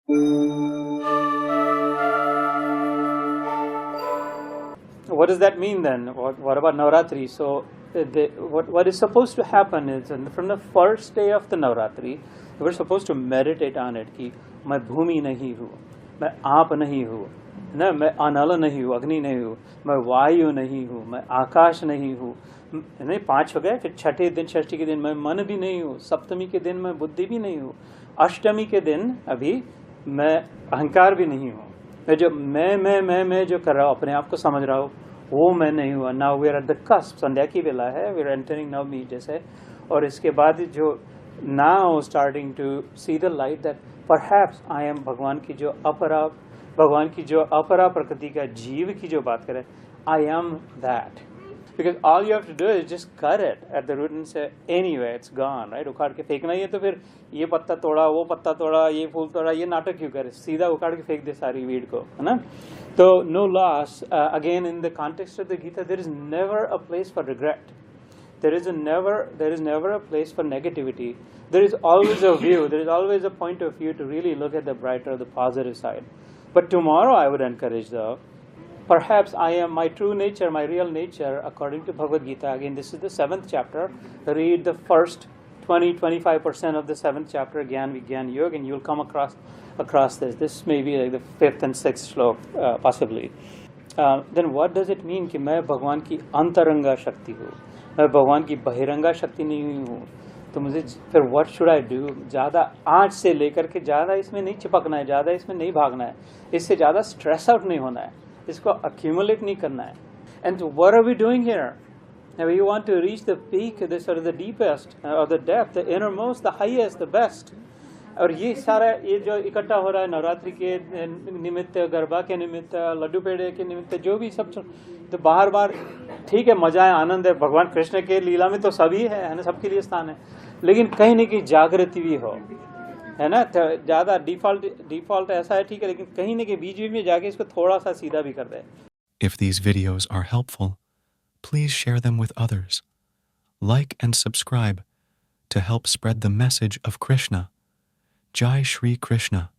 What does that mean then? What about Navratri? So, what is supposed to happen is from the first day of the Navratri, we're supposed to meditate on it. कि मैं भूमि नहीं हूँ, मैं आप नहीं हूँ, ना मैं अनल नहीं हूँ, अग्नि नहीं हूँ, मैं वायु नहीं हूँ, मैं आकाश नहीं हूँ. नहीं, 5 हो गए. फिर छठे दिन, षष्ठी के दिन मैं मन भी नहीं हूँ, सप्तमी के दिन मैं बुद्धि भी नहीं हूँ, अष्टमी के दिन अभी मैं अहंकार भी नहीं हूँ. मैं जो मैं जो कर रहा हूँ, अपने आप को समझ रहा हूँ, वो मैं नहीं हुआ. Now we are at the cusp, संध्या की वेला है, वी आर एंटरिंग नवमी जैसे. और इसके बाद जो now starting to see the light that perhaps I am भगवान की जो अपरा प्रकृति का जीव की जो बात करें, I am that. Because all you have to do is just cut it at the root and say, anyway, it's gone, right? उखाड़ के फेंकना ही है, तो फिर ये पत्ता तोड़ा, वो पत्ता तोड़ा, ये फूल तोड़ा, ये नाटक क्यों करे? सीधा उखाड़ के फेंक दे सारी वीड को, है ना? तो no loss. Again, in the context of the Gita, there is never a place for regret. There is never a place for negativity. There is always a view. There is always a point of view to really look at the brighter, the positive side. But tomorrow, I would encourage though. Perhaps I am my true nature, my real nature, according to Bhagavad Gita. Again, this is the 7th chapter. Read the first 20-25% of the 7th chapter, Gyan Vigyan Yoga, and you'll come across this. This may be like the 5th and 6th shlok, possibly. Then what does it mean कि मैं भगवान की अंतरंगा शक्ति हूँ, मैं भगवान की बहिरंगा शक्ति नहीं हूँ? तो मुझे फिर what should I do? ज़्यादा आज से लेकर के ज़्यादा इसमें नहीं चिपकना है, ज़्यादा इसमें नहीं भागना है, इससे ज़्यादा स्ट्रेस आउट नहीं होना है, इसको accumulate नहीं करना है. And what are we doing here? Now we want to reach the peak, the sort of the deepest, or the depth, the innermost, the highest, the best. और ये सारा ये जो इकट्ठा हो रहा है नवरात्रि के निमित्त, गरबा के निमित्त, लड्डू पेड़े के निमित्त, जो भी सब, तो बार बार ठीक है, मजा है, आनंद है, भगवान कृष्ण के लीला में तो सभी है ना, सबके लिए स्थान है, लेकिन कहीं न कहीं जागृति भी हो, है ना. ज़्यादा डिफॉल्ट ऐसा है, ठीक है, लेकिन कहीं न कहीं बीच में जाके इसको थोड़ा सा सीधा भी कर दे. If these videos are helpful, please share them with others. Like and subscribe to help spread the message of Krishna. Jai Shri Krishna.